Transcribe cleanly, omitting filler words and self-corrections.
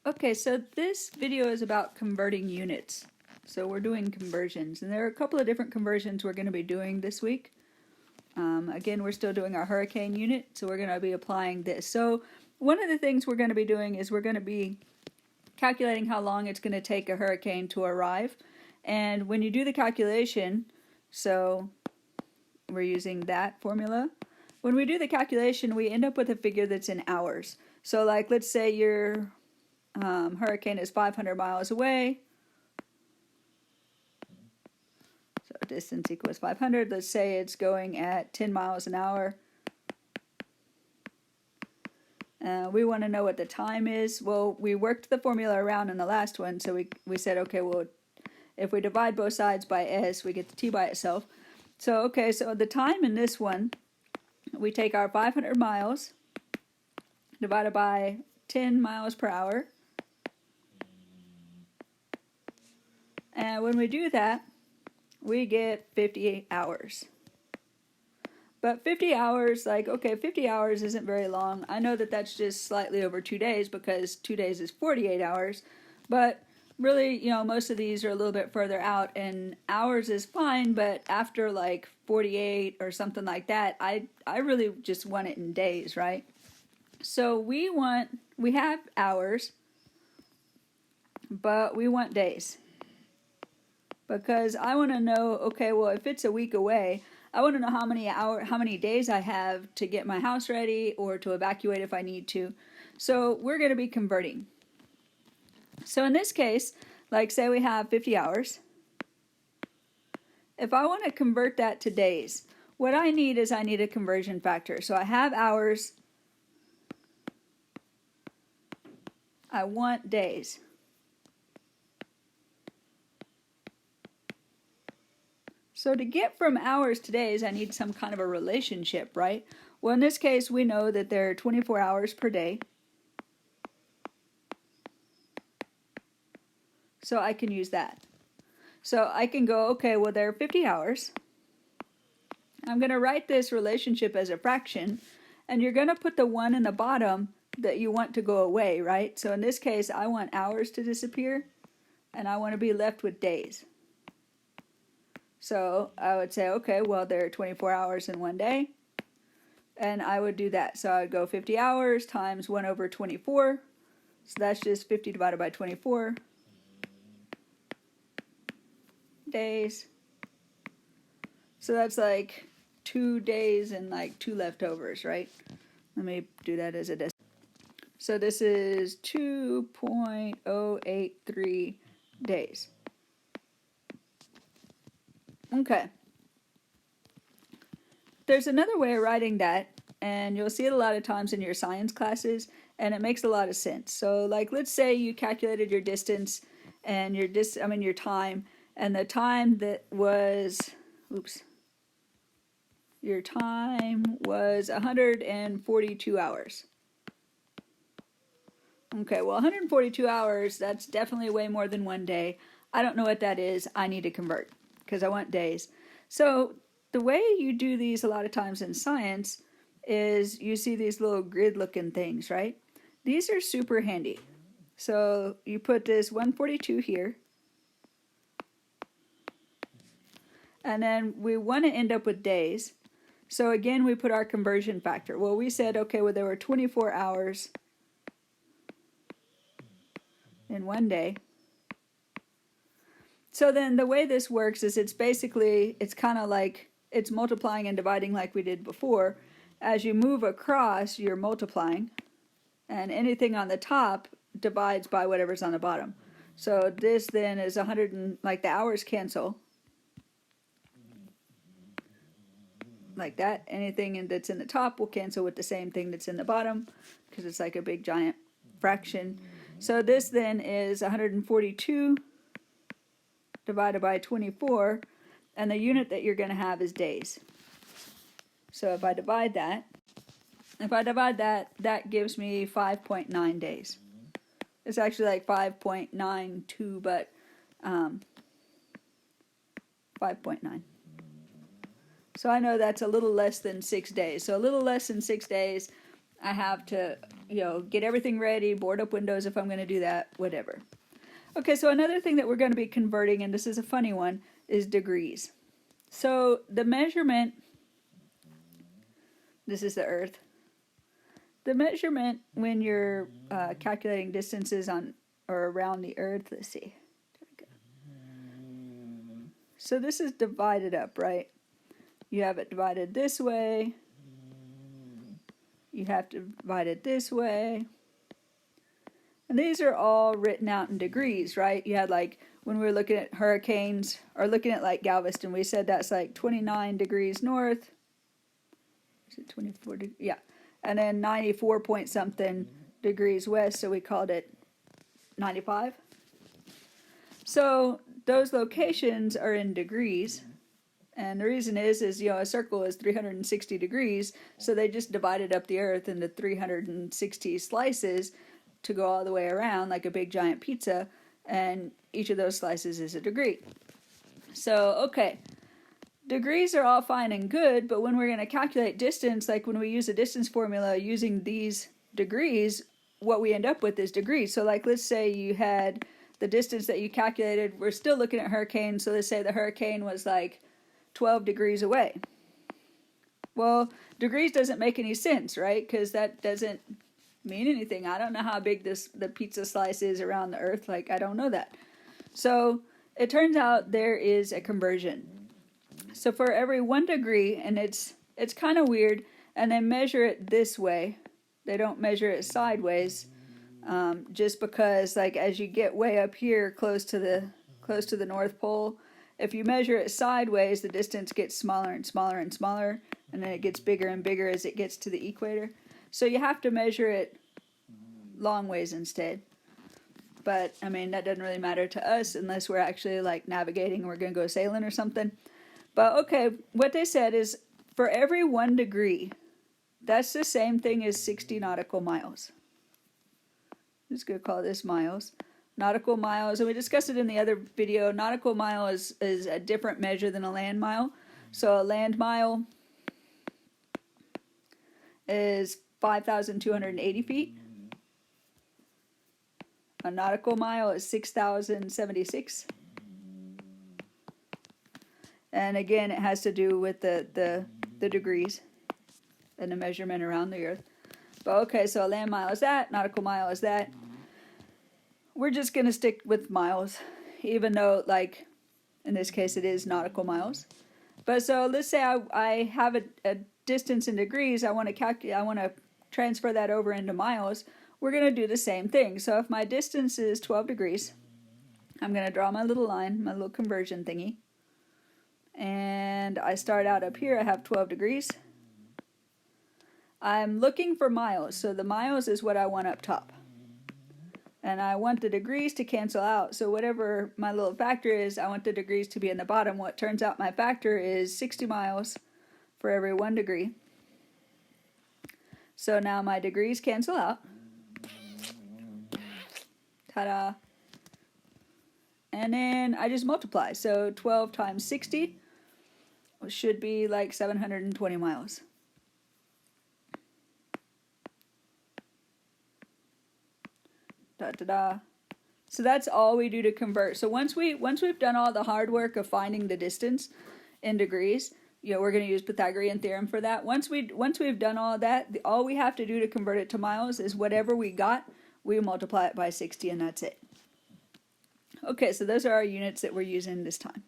Okay, so this video is about converting units. So we're doing conversions, and there are a couple of different conversions we're going to be doing this week. Again, we're still doing our hurricane unit, so we're going to be applying this. So one of the things we're going to be doing is we're going to be calculating how long it's going to take a hurricane to arrive. And when you do the calculation, so we're using that formula. When we do the calculation, we end up with a figure that's in hours. So like, let's say your hurricane is 500 miles away. So distance equals 500. Let's say it's going at 10 miles an hour. We want to know what the time is. Well, we worked the formula around in the last one, so we said, okay, well, if we divide both sides by s, we get the t by itself. So, okay, so the time in this one, we take our 500 miles divided by 10 miles per hour. And when we do that, we get 58 hours. But 50 hours, like, okay, 50 hours isn't very long. I know that that's just slightly over 2 days because 2 days is 48 hours. But really, you know, most of these are a little bit further out, and hours is fine, but after like 48 or something like that, I really just want it in days, right? So we have hours, but we want days. Because I want to know, okay, well, if it's a week away, I want to know how many days I have to get my house ready or to evacuate if I need to. So we're going to be converting. So in this case, like say we have 50 hours. If I want to convert that to days, what I need is I need a conversion factor. So I have hours. I want days. So to get from hours to days, I need some kind of a relationship, right? Well, in this case, we know that there are 24 hours per day. So I can use that. So I can go, okay, well, there are 50 hours. I'm going to write this relationship as a fraction, and you're going to put the 1 in the bottom that you want to go away, right? So in this case, I want hours to disappear, and I want to be left with days. So I would say, okay, well, there are 24 hours in one day, and I would do that. So I would go 50 hours times 1 over 24. So that's just 50 divided by 24 days. So that's like 2 days and like 2 leftovers, right? Let me do that as a decimal. So this is 2.083 days. Okay. There's another way of writing that, and you'll see it a lot of times in your science classes, and it makes a lot of sense. So like, let's say you calculated your distance and your time, and the time that was, your time was 142 hours. Okay, well, 142 hours, that's definitely way more than 1 day. I don't know what that is. I need to convert because I want days. So the way you do these a lot of times in science is you see these little grid looking things, right? These are super handy. So you put this 142 here, and then we want to end up with days. So again, we put our conversion factor. Well, we said, okay, well, there were 24 hours in 1 day. So then the way this works is it's kind of like it's multiplying and dividing like we did before. As you move across, you're multiplying, and anything on the top divides by whatever's on the bottom. So this then is 100 and like the hours cancel. Like that. Anything that's in the top will cancel with the same thing that's in the bottom because it's like a big giant fraction. So this then is 142 divided by 24, and the unit that you're going to have is days. So if I divide that, that gives me 5.9 days. It's actually like 5.92, but 5.9. So I know that's a little less than 6 days. So a little less than 6 days I have to get everything ready, board up windows if I'm going to do that, whatever. Okay, so another thing that we're going to be converting, and this is a funny one, is degrees. So the measurement, this is the Earth. The measurement when you're calculating distances on or around the Earth, let's see. There we go. So this is divided up, right? You have it divided this way. You have to divide it this way. And these are all written out in degrees, right? You had like, when we were looking at hurricanes, or looking at like Galveston, we said that's like 29 degrees north. Is it 24 degrees? Yeah. And then 94 point something degrees west, so we called it 95. So those locations are in degrees. And the reason is a circle is 360 degrees, so they just divided up the Earth into 360 slices to go all the way around like a big giant pizza, and each of those slices is a degree. So, okay, degrees are all fine and good, but when we're going to calculate distance, like when we use a distance formula using these degrees, what we end up with is degrees. So like, let's say you had the distance that you calculated, we're still looking at hurricanes, so let's say the hurricane was like 12 degrees away. Well, degrees doesn't make any sense, right? Because that doesn't mean anything. I don't know how big the pizza slice is around the Earth. Like, I don't know that. So it turns out there is a conversion. So for every 1 degree, and it's kind of weird, and they measure it this way. They don't measure it sideways, just because like as you get way up here close to the North Pole, if you measure it sideways, the distance gets smaller and smaller and smaller, and then it gets bigger and bigger as it gets to the equator. So you have to measure it long ways instead. But, I mean, that doesn't really matter to us unless we're actually, like, navigating and we're going to go sailing or something. But, okay, what they said is for every 1 degree, that's the same thing as 60 nautical miles. I'm just going to call this miles. Nautical miles, and we discussed it in the other video, nautical mile is a different measure than a land mile. So a land mile is 5,280 feet. A nautical mile is 6,076. And again, it has to do with the degrees and the measurement around the Earth. But okay, so a land mile is that, nautical mile is that. We're just going to stick with miles, even though, like, in this case, it is nautical miles. But so let's say I have a distance in degrees. I want to transfer that over into miles. We're going to do the same thing. So if my distance is 12 degrees, I'm going to draw my little line, my little conversion thingy. And I start out up here. I have 12 degrees. I'm looking for miles. So the miles is what I want up top. And I want the degrees to cancel out. So whatever my little factor is, I want the degrees to be in the bottom. What turns out my factor is 60 miles for every 1 degree. So now my degrees cancel out. Ta-da. And then I just multiply. So 12 times 60 should be like 720 miles. Da-da-da. So that's all we do to convert. So once we've done all the hard work of finding the distance in degrees, we're going to use Pythagorean theorem for that. Once we've done all that, all we have to do to convert it to miles is whatever we got, we multiply it by 60, and that's it. Okay, so those are our units that we're using this time.